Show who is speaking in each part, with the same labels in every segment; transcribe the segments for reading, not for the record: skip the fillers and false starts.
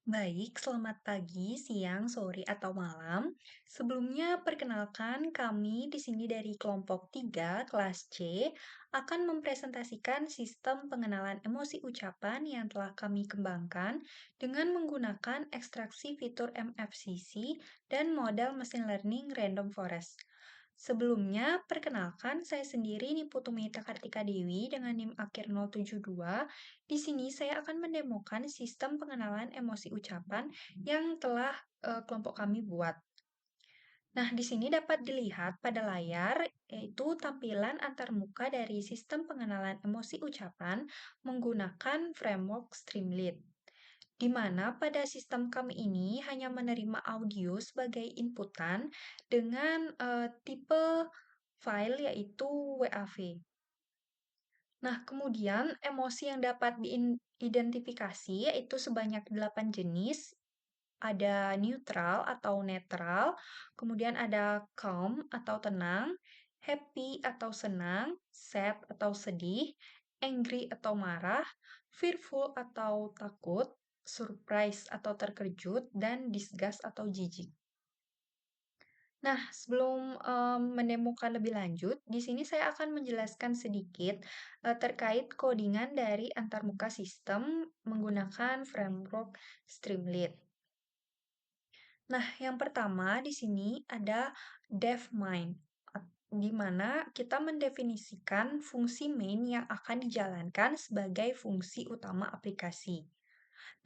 Speaker 1: Baik, selamat pagi, siang, sore, atau malam. Sebelumnya, perkenalkan kami di sini dari kelompok 3, kelas C, akan mempresentasikan sistem pengenalan emosi ucapan yang telah kami kembangkan dengan menggunakan ekstraksi fitur MFCC dan model machine learning random forest. Sebelumnya, perkenalkan saya sendiri Niputumita Kartika Dewi dengan NIM akhir 072. Di sini saya akan mendemokan sistem pengenalan emosi ucapan yang telah kelompok kami buat. Nah, di sini dapat dilihat pada layar yaitu tampilan antarmuka dari sistem pengenalan emosi ucapan menggunakan framework Streamlit, di mana pada sistem kami ini hanya menerima audio sebagai inputan dengan tipe file yaitu WAV. Nah, kemudian emosi yang dapat diidentifikasi yaitu sebanyak 8 jenis. Ada neutral atau netral, kemudian ada calm atau tenang, happy atau senang, sad atau sedih, angry atau marah, fearful atau takut, surprise atau terkejut, dan disgust atau jijik. Nah, sebelum mendemokan lebih lanjut, di sini saya akan menjelaskan sedikit terkait codingan dari antarmuka sistem menggunakan framework Streamlit. Nah, yang pertama di sini ada DevMind, di mana kita mendefinisikan fungsi main yang akan dijalankan sebagai fungsi utama aplikasi.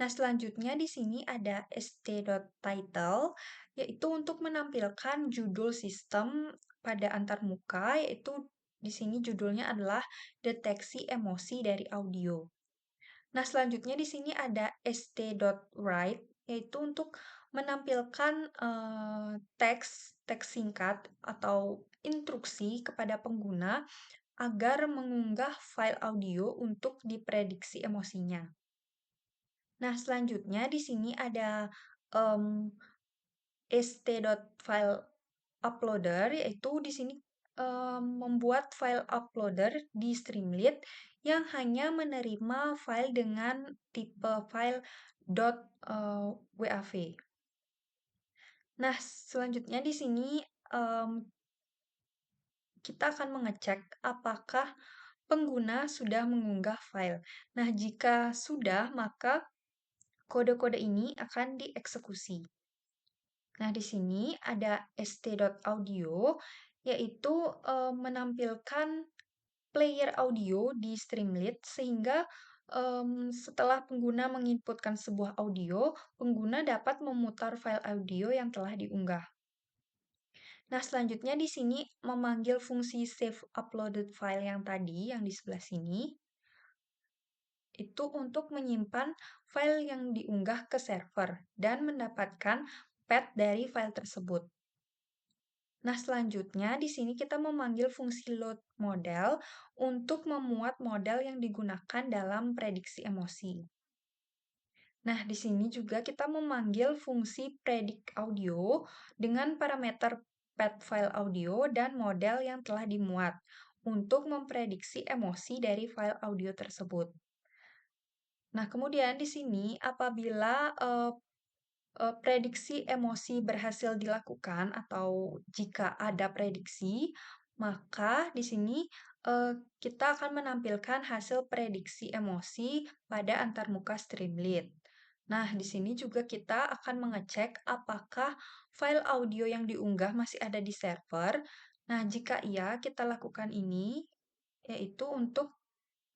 Speaker 1: Nah, selanjutnya di sini ada st.title, yaitu untuk menampilkan judul sistem pada antarmuka, yaitu di sini judulnya adalah deteksi emosi dari audio. Nah, selanjutnya di sini ada st.write, yaitu untuk menampilkan teks singkat atau instruksi kepada pengguna agar mengunggah file audio untuk diprediksi emosinya. Nah, selanjutnya di sini ada st.fileUploader, yaitu di sini membuat file uploader di Streamlit yang hanya menerima file dengan tipe file .wav. Nah, selanjutnya di sini em, kita akan mengecek apakah pengguna sudah mengunggah file. Nah, jika sudah, maka kode-kode ini akan dieksekusi. Nah, di sini ada st.audio, yaitu menampilkan player audio di Streamlit, sehingga setelah pengguna menginputkan sebuah audio, pengguna dapat memutar file audio yang telah diunggah. Nah, selanjutnya di sini memanggil fungsi save uploaded file yang tadi, yang di sebelah sini, itu untuk menyimpan file yang diunggah ke server dan mendapatkan path dari file tersebut. Nah, selanjutnya di sini kita memanggil fungsi load model untuk memuat model yang digunakan dalam prediksi emosi. Nah, di sini juga kita memanggil fungsi predict audio dengan parameter path file audio dan model yang telah dimuat untuk memprediksi emosi dari file audio tersebut. Nah, kemudian di sini apabila prediksi emosi berhasil dilakukan atau jika ada prediksi, maka di sini kita akan menampilkan hasil prediksi emosi pada antarmuka Streamlit. Nah, di sini juga kita akan mengecek apakah file audio yang diunggah masih ada di server. Nah, jika iya, kita lakukan ini, yaitu untuk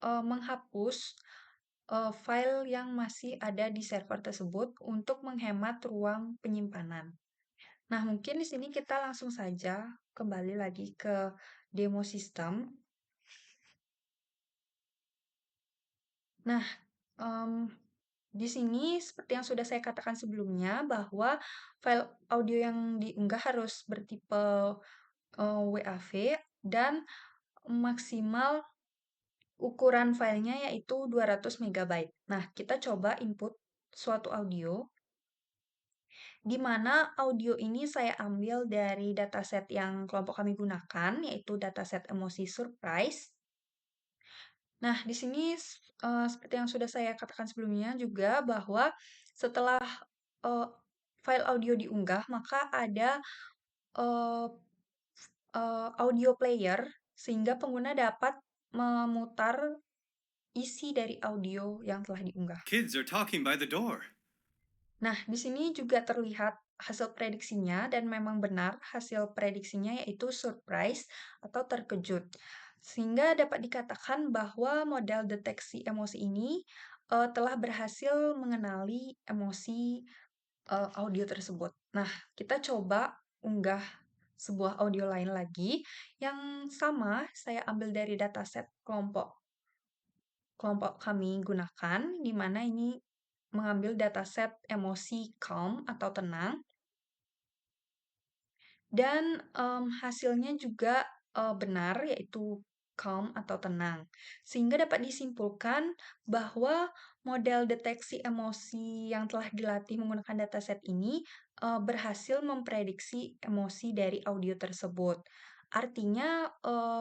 Speaker 1: menghapus file yang masih ada di server tersebut untuk menghemat ruang penyimpanan. Nah, mungkin di sini kita langsung saja kembali lagi ke demo sistem. Nah, em, di sini seperti yang sudah saya katakan sebelumnya bahwa file audio yang diunggah harus bertipe WAV dan maksimal ukuran filenya yaitu 200 MB. Nah, kita coba input suatu audio, di mana audio ini saya ambil dari dataset yang kelompok kami gunakan, yaitu dataset emosi surprise. Nah, di sini seperti yang sudah saya katakan sebelumnya juga bahwa setelah eh, file audio diunggah, maka ada eh, audio player sehingga pengguna dapat memutar isi dari audio yang telah diunggah.
Speaker 2: Kids are talking by the door.
Speaker 1: Nah, di sini juga terlihat hasil prediksinya dan memang benar hasil prediksinya yaitu surprise atau terkejut. Sehingga dapat dikatakan bahwa model deteksi emosi ini telah berhasil mengenali emosi audio tersebut. Nah, kita coba unggah sebuah audio lain lagi yang sama saya ambil dari dataset kelompok kelompok kami gunakan, di mana ini mengambil dataset emosi calm atau tenang, dan hasilnya juga benar, yaitu calm atau tenang. Sehingga dapat disimpulkan bahwa model deteksi emosi yang telah dilatih menggunakan dataset ini berhasil memprediksi emosi dari audio tersebut. Artinya,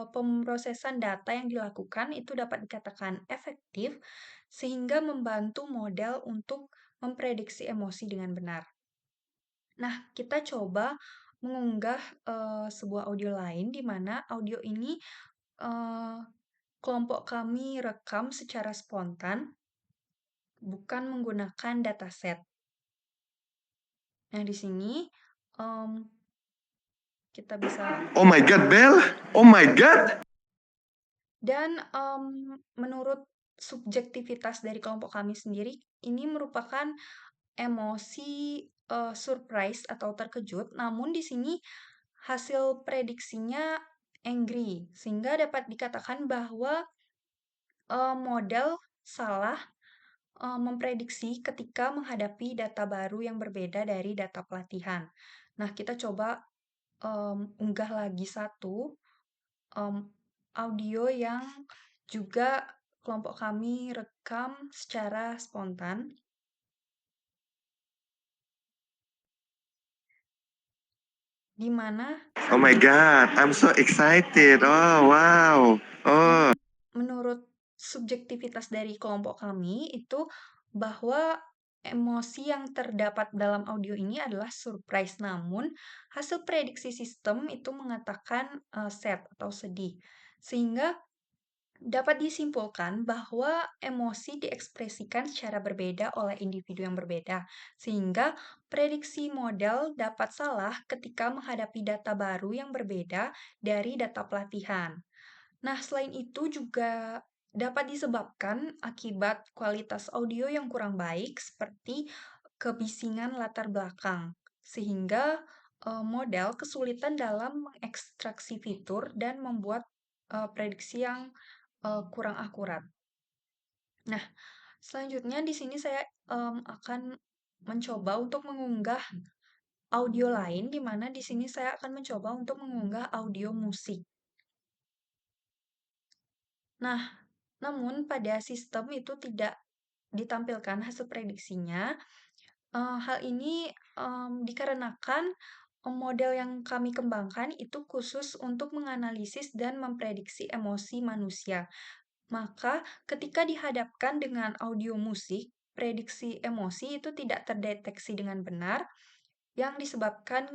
Speaker 1: pemrosesan data yang dilakukan itu dapat dikatakan efektif, sehingga membantu model untuk memprediksi emosi dengan benar. Nah, kita coba mengunggah sebuah audio lain di mana audio ini eee, kelompok kami rekam secara spontan, bukan menggunakan dataset. Nah, di sini mmm, kita bisa
Speaker 2: Oh my God, Belle! Oh my God!
Speaker 1: dan menurut subjektivitas dari kelompok kami sendiri, ini merupakan emosi surprise atau terkejut, namun di sini hasil prediksinya angry, sehingga dapat dikatakan bahwa model salah memprediksi ketika menghadapi data baru yang berbeda dari data pelatihan. Nah, kita coba unggah lagi satu mmm, audio yang juga kelompok kami rekam secara spontan, di mana
Speaker 2: Oh my God, I'm so excited. Oh wow. Oh.
Speaker 1: menurut subjektivitas dari kelompok kami itu bahwa emosi yang terdapat dalam audio ini adalah surprise, namun hasil prediksi sistem itu mengatakan sad atau sedih. Sehingga dapat disimpulkan bahwa emosi diekspresikan secara berbeda oleh individu yang berbeda, sehingga prediksi model dapat salah ketika menghadapi data baru yang berbeda dari data pelatihan. Nah, selain itu juga dapat disebabkan akibat kualitas audio yang kurang baik seperti kebisingan latar belakang, sehingga model kesulitan dalam mengekstraksi fitur dan membuat prediksi yang kurang akurat. Nah, selanjutnya di sini saya akan mencoba untuk mengunggah audio lain, di mana di sini saya akan mencoba untuk mengunggah audio musik. Nah, namun pada sistem itu tidak ditampilkan hasil prediksinya. Hal ini dikarenakan model yang kami kembangkan itu khusus untuk menganalisis dan memprediksi emosi manusia. Maka ketika dihadapkan dengan audio musik, prediksi emosi itu tidak terdeteksi dengan benar yang disebabkan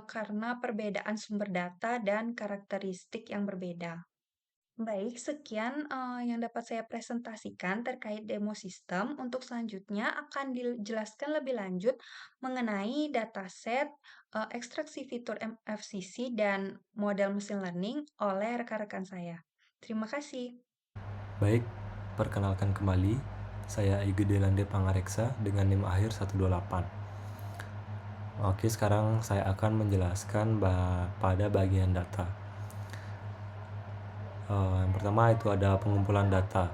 Speaker 1: karena perbedaan sumber data dan karakteristik yang berbeda. Baik, sekian yang dapat saya presentasikan terkait demo sistem. Untuk selanjutnya akan dijelaskan lebih lanjut mengenai dataset, ekstraksi fitur FCC, dan model machine learning oleh rekan-rekan saya. Terima kasih.
Speaker 3: Baik, perkenalkan kembali, saya Ige Delande Pangareksa dengan NIM akhir 128. Oke, sekarang saya akan menjelaskan pada bagian data. Yang pertama itu ada pengumpulan data.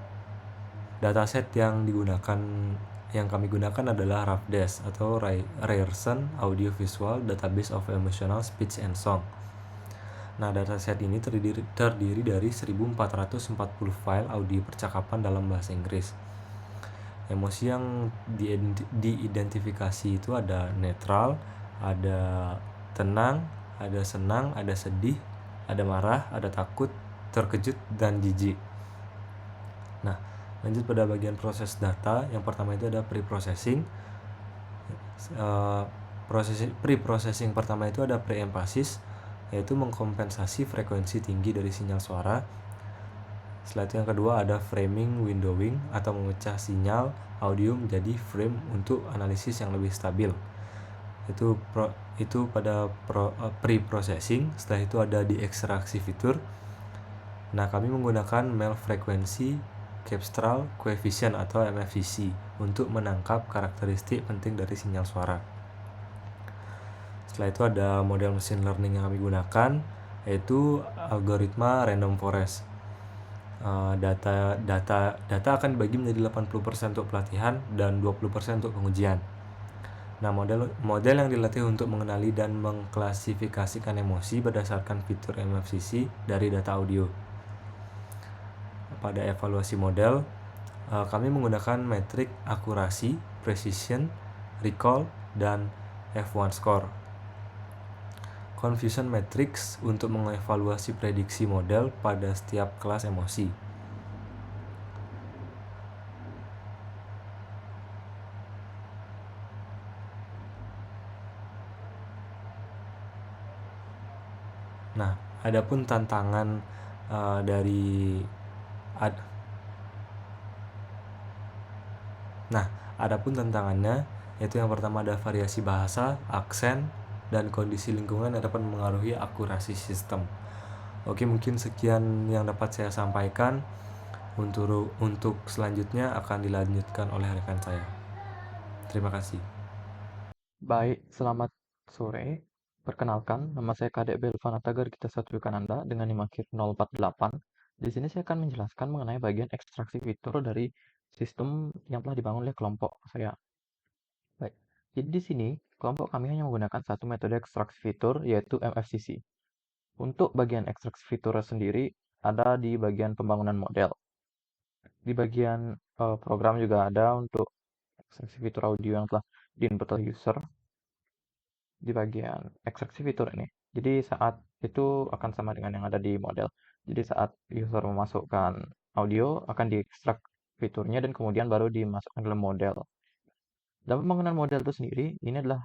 Speaker 3: Dataset yang kami gunakan adalah RAFDES atau Ryerson Audio Visual Database of Emotional Speech and Song. Nah, dataset ini terdiri dari 1440 file audio percakapan dalam bahasa Inggris. Emosi yang diidentifikasi itu ada netral, ada tenang, ada senang, ada sedih, ada marah, ada takut, terkejut, dan jijik. Nah, lanjut pada bagian proses data. Yang pertama itu ada pre-processing. Pre-processing pertama itu ada pre-emphasis, yaitu mengkompensasi frekuensi tinggi dari sinyal suara. Setelah itu yang kedua ada framing windowing atau memecah sinyal audio menjadi frame untuk analisis yang lebih stabil. Itu pada pre-processing. Setelah itu ada di ekstraksi fitur. Nah, kami menggunakan mel frekuensi Cepstral Coefficient atau MFCC untuk menangkap karakteristik penting dari sinyal suara. Setelah itu ada model machine learning yang kami gunakan, yaitu algoritma random forest. Data akan dibagi menjadi 80% untuk pelatihan dan 20% untuk pengujian. Nah, model yang dilatih untuk mengenali dan mengklasifikasikan emosi berdasarkan fitur MFCC dari data audio. Pada evaluasi model, kami menggunakan metrik akurasi, precision, recall, dan F1 score. Confusion matrix untuk mengevaluasi prediksi model pada setiap kelas emosi. Nah, adapun tantangan adapun tantangannya yaitu yang pertama ada variasi bahasa, aksen, dan kondisi lingkungan yang dapat mengaruhi akurasi sistem. Oke, mungkin sekian yang dapat saya sampaikan. Untuk selanjutnya akan dilanjutkan oleh rekan saya. Terima kasih.
Speaker 4: Baik, selamat sore. Perkenalkan, nama saya Kadek Belvan Atagar Gita Satwikananda dengan NIM akhir 048. Di sini saya akan menjelaskan mengenai bagian ekstraksi fitur dari sistem yang telah dibangun oleh kelompok saya. Baik, jadi di sini kelompok kami hanya menggunakan satu metode ekstraksi fitur, yaitu MFCC. Untuk bagian ekstraksi fitur sendiri ada di bagian pembangunan model. Di bagian program juga ada untuk ekstraksi fitur audio yang telah di-input oleh user di bagian ekstraksi fitur ini. Jadi saat itu akan sama dengan yang ada di model. Jadi saat user memasukkan audio akan diekstrak fiturnya dan kemudian baru dimasukkan dalam model. Dalam pembangunan model itu sendiri, ini adalah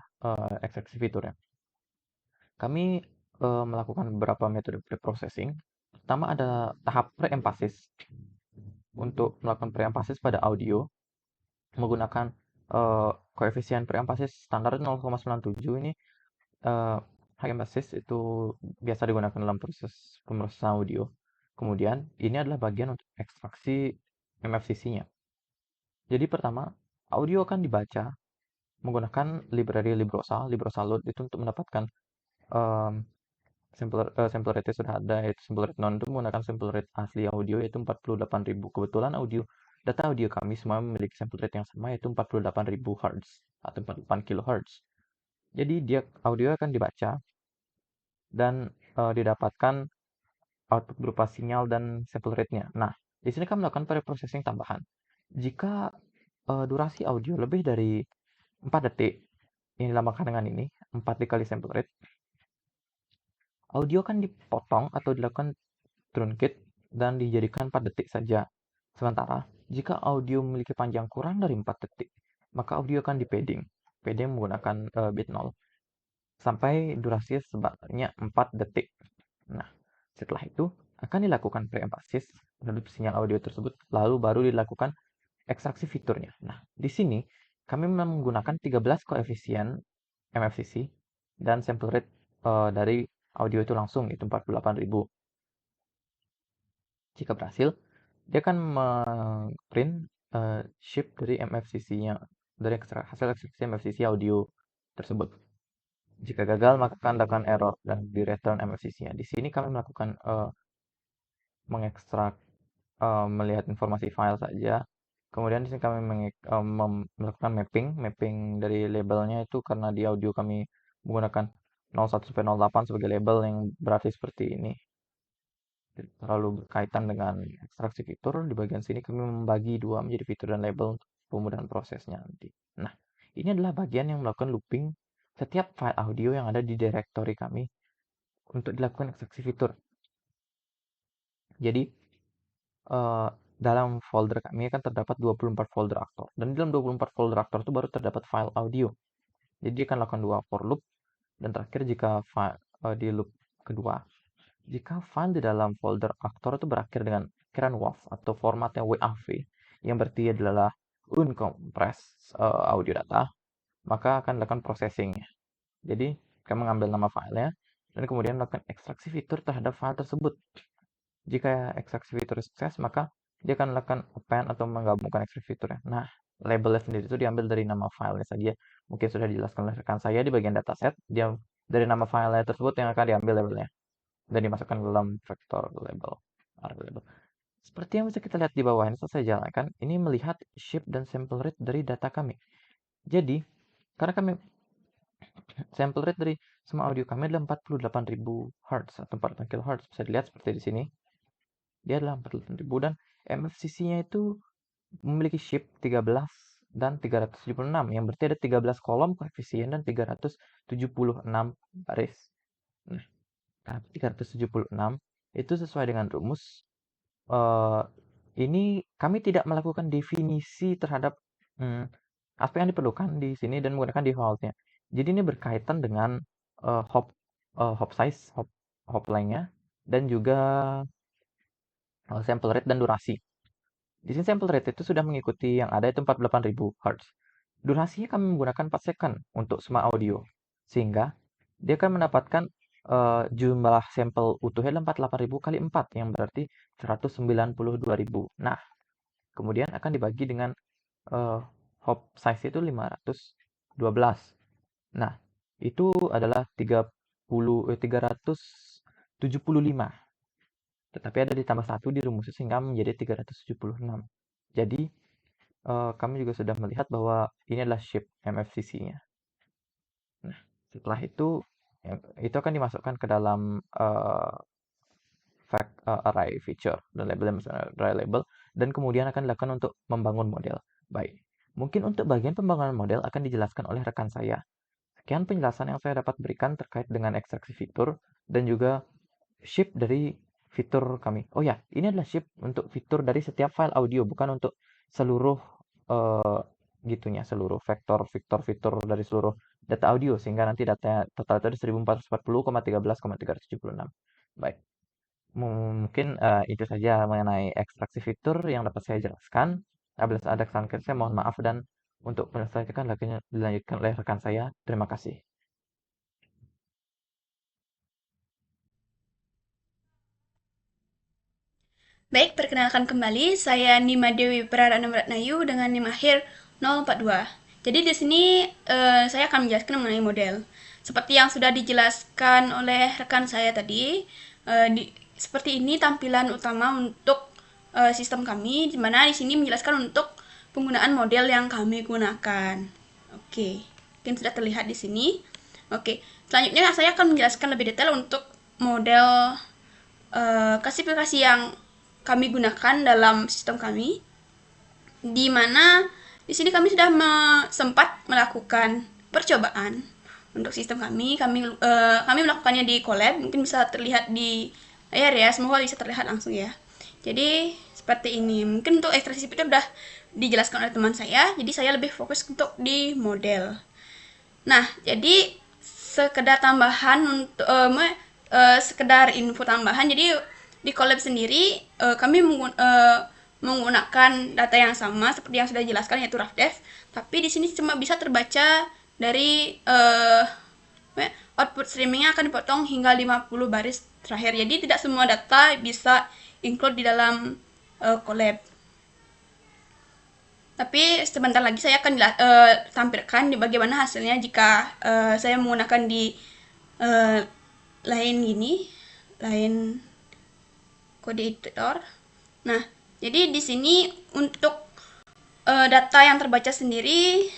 Speaker 4: ekstraksi fiturnya. Kami melakukan beberapa metode pre-processing. Pertama ada tahap pre-emphasis. Untuk melakukan pre-emphasis pada audio, menggunakan koefisien pre-emphasis standar 0,97 ini. High emphasis itu biasa digunakan dalam proses pemrosesan audio. Kemudian ini adalah bagian untuk ekstraksi MFCC-nya. Jadi pertama, audio akan dibaca menggunakan library Librosa. Librosa load itu untuk mendapatkan sample rate sudah ada, yaitu sample rate non itu menggunakan sample rate asli audio yaitu 48.000. Kebetulan data audio kami semua memiliki sample rate yang sama yaitu 48.000 Hz atau 48 kHz. Jadi audio akan dibaca dan didapatkan output berupa sinyal dan sample rate-nya. Nah, di sini kami melakukan pre-processing tambahan. Jika durasi audio lebih dari 4 detik, yang dinamakan dengan ini, 4 dikali sample rate, audio akan dipotong atau dilakukan truncate dan dijadikan 4 detik saja. Sementara, jika audio memiliki panjang kurang dari 4 detik, maka audio akan di padding. Padding menggunakan bit 0 sampai durasi sebanyak 4 detik. Nah, setelah itu akan dilakukan pre-emphasis terhadap sinyal audio tersebut, lalu baru dilakukan ekstraksi fiturnya. Nah, di sini kami menggunakan 13 koefisien MFCC dan sample rate dari audio itu langsung, itu 48.000. Jika berhasil, dia akan print shift dari MFCC-nya, dari hasil ekstraksi MFCC audio tersebut. Jika gagal, maka akan mendapatkan error dan di return MFCC-nya. Di sini kami melakukan mengekstrak melihat informasi file saja. Kemudian di sini kami melakukan mapping dari labelnya itu karena di audio kami menggunakan 01 sampai 08 sebagai label yang berarti seperti ini. Terlalu berkaitan dengan ekstraksi fitur. Di bagian sini kami membagi dua menjadi fitur dan label untuk pemudahan prosesnya nanti. Nah, ini adalah bagian yang melakukan looping setiap file audio yang ada di directory kami untuk dilakukan ekstraksi fitur. Jadi dalam folder kami akan terdapat 24 folder aktor. Dan di dalam 24 folder aktor itu baru terdapat file audio. Jadi dia akan lakukan 2 for loop, dan terakhir jika di loop kedua, jika file di dalam folder aktor itu berakhir dengan akhiran WAV atau formatnya WAV, yang berarti adalah uncompressed audio data, maka akan dilakukan processing. Jadi, kami mengambil nama filenya, dan kemudian melakukan ekstraksi fitur terhadap file tersebut. Jika ekstraksi fitur sukses, maka dia akan melakukan append atau menggabungkan ekstraksi fiturnya. Nah, labelnya sendiri itu diambil dari nama filenya saja. Mungkin sudah dijelaskan oleh rekan saya di bagian dataset, dia dari nama filenya tersebut yang akan diambil labelnya dan dimasukkan ke dalam vektor label. Seperti yang bisa kita lihat di bawah ini, setelah saya jalankan, ini melihat shape dan sample rate dari data kami. Jadi, karena kami sample rate dari semua audio kami adalah 48.000 Hz atau 48 kHz, bisa dilihat seperti di sini. Dia adalah 48.000 dan MFCC-nya itu memiliki shape 13 dan 376, yang berarti ada 13 kolom koefisien dan 376 baris. Nah, 376 itu sesuai dengan rumus. Ini kami tidak melakukan definisi terhadap aspek yang diperlukan di sini dan menggunakan default-nya. Jadi ini berkaitan dengan hop size, hop length-nya, dan juga sample rate dan durasi. Di sini sample rate itu sudah mengikuti yang ada itu 48.000 Hz. Durasinya kami menggunakan 4 second untuk semua audio. Sehingga dia akan mendapatkan jumlah sampel utuhnya 48.000 kali 4, yang berarti 192.000. Nah, kemudian akan dibagi dengan hop size itu 512. Nah, itu adalah 375. Tetapi ada ditambah 1 di rumusnya sehingga menjadi 376. Jadi, kami juga sudah melihat bahwa ini adalah shape MFCC-nya. Nah, setelah itu akan dimasukkan ke dalam array feature dan label array label, dan kemudian akan dilakukan untuk membangun model. Baik, mungkin untuk bagian pembangunan model akan dijelaskan oleh rekan saya. Sekian penjelasan yang saya dapat berikan terkait dengan ekstraksi fitur dan juga shape dari fitur kami. Oh ya, ini adalah shape untuk fitur dari setiap file audio, bukan untuk seluruh seluruh vektor fitur dari seluruh data audio, sehingga nanti data total itu ada 1440,13,376. Baik, mungkin itu saja mengenai ekstraksi fitur yang dapat saya jelaskan. Apabila ada kesalahan saya mohon maaf, dan untuk penjelasan dilanjutkan oleh rekan saya. Terima kasih.
Speaker 5: Baik, perkenalkan kembali, saya Nima Dewi Praranamratnayu dengan NIM akhir 042. Jadi di sini saya akan menjelaskan mengenai model. Seperti yang sudah dijelaskan oleh rekan saya tadi, seperti ini tampilan utama untuk sistem kami, di mana di sini menjelaskan untuk penggunaan model yang kami gunakan. Oke, mungkin sudah terlihat di sini. Oke, selanjutnya saya akan menjelaskan lebih detail untuk model klasifikasi yang kami gunakan dalam sistem kami, di mana di sini kami sudah sempat melakukan percobaan untuk sistem kami. Kami melakukannya di Colab, mungkin bisa terlihat di layar ya, semoga bisa terlihat langsung ya. Jadi seperti ini. Mungkin untuk ekstraksi fitur sudah dijelaskan oleh teman saya, jadi saya lebih fokus untuk di model. Nah, jadi sekedar tambahan untuk sekedar info tambahan. Jadi di Colab sendiri kami menggunakan data yang sama seperti yang sudah dijelaskan, yaitu roughdef, tapi di sini cuma bisa terbaca dari output streamingnya akan dipotong hingga 50 baris terakhir. Jadi tidak semua data bisa include di dalam Colab. Tapi sebentar lagi saya akan tampilkan di bagaimana hasilnya jika saya menggunakan di lain kode editor. Nah, jadi di sini untuk data yang terbaca sendiri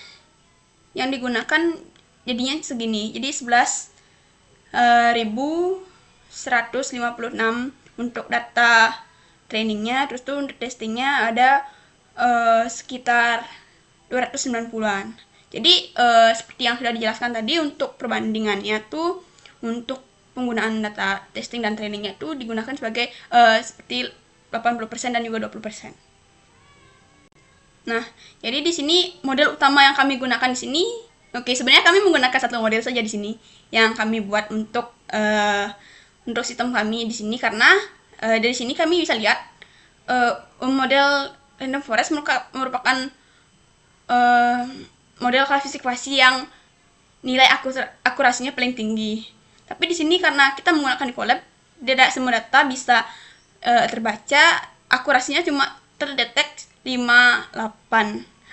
Speaker 5: yang digunakan jadinya segini. Jadi 11.156 untuk data trainingnya, terus tuh untuk testingnya ada sekitar 290-an. Jadi seperti yang sudah dijelaskan tadi, untuk perbandingannya tuh untuk penggunaan data testing dan trainingnya itu digunakan sebagai seperti 80% dan juga 20%. Nah, jadi di sini model utama yang kami gunakan di sini Oke, sebenarnya kami menggunakan satu model saja di sini yang kami buat untuk sistem kami di sini, karena dari sini kami bisa lihat model random forest merupakan model klasifikasi yang nilai akurasinya paling tinggi. Tapi di sini karena kita menggunakan Ecolab, tidak semua data bisa terbaca, akurasinya cuma terdetek 58,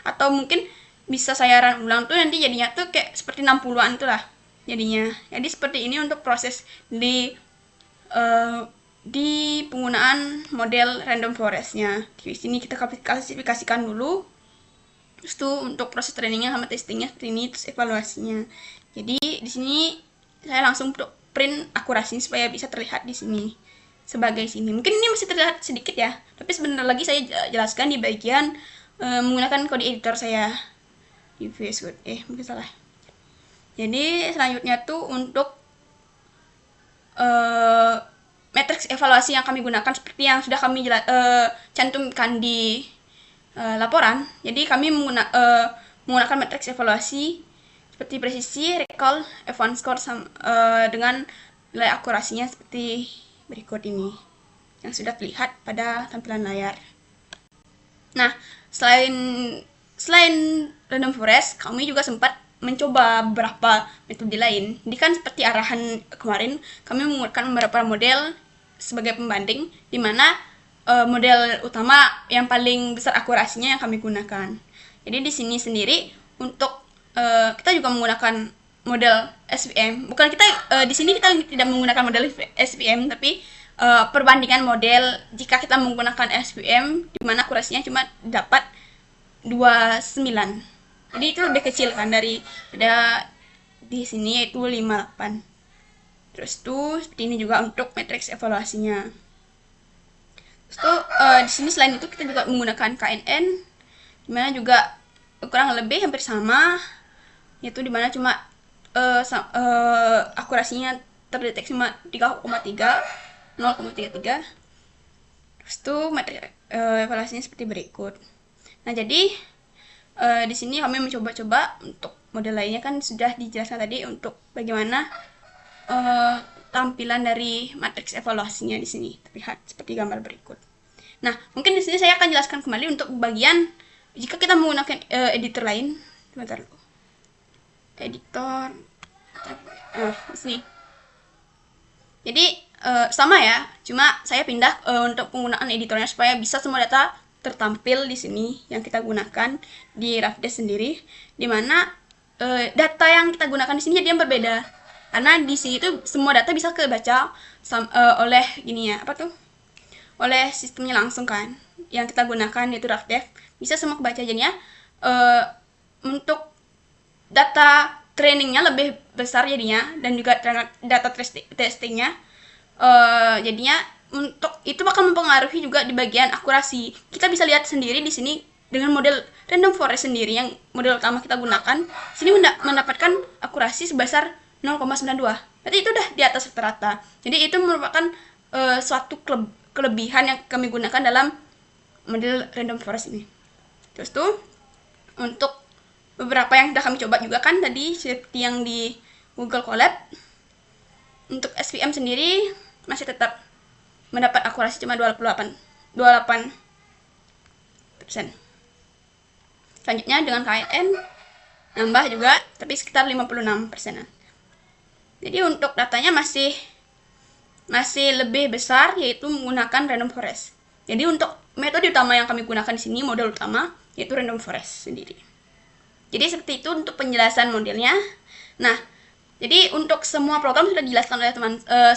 Speaker 5: atau mungkin bisa saya run ulang tuh nanti jadinya tuh kayak seperti 60-an tuh lah jadinya. Jadi seperti ini untuk proses di penggunaan model random forestnya. Di sini kita klasifikasikan dulu, terus tuh untuk proses trainingnya sama testingnya seperti ini, terus evaluasinya. Jadi di sini saya langsung print akurasinya supaya bisa terlihat di sini sebagai sini. Mungkin ini masih terlihat sedikit ya, tapi sebentar lagi saya jelaskan di bagian menggunakan kode editor saya di VS Code. Mungkin salah. Jadi selanjutnya tuh untuk matriks evaluasi yang kami gunakan seperti yang sudah kami cantumkan di laporan. Jadi kami menggunakan matriks evaluasi seperti presisi, recall, F1 score dengan nilai akurasinya seperti berikut ini yang sudah terlihat pada tampilan layar. Nah, selain random forest, kami juga sempat mencoba beberapa metode lain. Ini kan seperti arahan kemarin, kami menggunakan beberapa model sebagai pembanding, di mana model utama yang paling besar akurasinya yang kami gunakan. Jadi di sini sendiri untuk kita juga menggunakan model SVM. Bukan kita di sini kita tidak menggunakan model SVM, tapi perbandingan model jika kita menggunakan SVM, di mana akurasinya cuma dapat 29. Jadi itu lebih kecil kan daripada di sini, yaitu 58. Terus tuh seperti ini juga untuk matriks evaluasinya. Terus tuh di sini selain itu kita juga menggunakan KNN, dimana juga kurang lebih hampir sama, yaitu dimana cuma akurasinya terdeteksi cuma 3,3, 0,33. Terus tuh matriks evaluasinya seperti berikut. Nah, jadi di sini kami mencoba-coba untuk model lainnya kan sudah dijelaskan tadi untuk bagaimana tampilan dari matriks evaluasinya di sini terlihat seperti gambar berikut. Nah, mungkin di sini saya akan jelaskan kembali untuk bagian jika kita menggunakan editor lain. Sebentar dulu. Editor. Di sini. Jadi sama ya, cuma saya pindah untuk penggunaan editornya supaya bisa semua data tertampil di sini yang kita gunakan di Rafdes sendiri, dimana data yang kita gunakan di sini jadi yang berbeda, karena di sini tuh semua data bisa kebaca oleh oleh sistemnya langsung kan, yang kita gunakan yaitu Rafdev bisa semua kebaca. Jadinya untuk data trainingnya lebih besar jadinya, dan juga data testingnya jadinya untuk itu bakal mempengaruhi juga di bagian akurasi. Kita bisa lihat sendiri di sini dengan model random forest sendiri yang model utama kita gunakan, sini mendapatkan akurasi sebesar 0,92. Berarti itu udah di atas rata-rata. Jadi itu merupakan suatu kelebihan yang kami gunakan dalam model random forest ini. Terus tuh untuk beberapa yang sudah kami coba juga kan tadi seperti yang di Google Colab, untuk SVM sendiri masih tetap mendapat akurasi cuma 28%. Selanjutnya dengan KNN nambah juga, tapi sekitar 56%. Jadi untuk datanya masih lebih besar, yaitu menggunakan random forest. Jadi untuk metode utama yang kami gunakan di sini, model utama yaitu random forest sendiri. Jadi seperti itu untuk penjelasan modelnya. Nah, jadi untuk semua program sudah dijelaskan oleh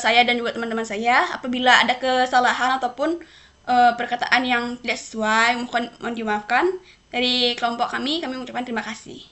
Speaker 5: saya dan juga teman-teman saya. Apabila ada kesalahan ataupun perkataan yang tidak sesuai, mohon dimaafkan. Dari kelompok kami mengucapkan terima kasih.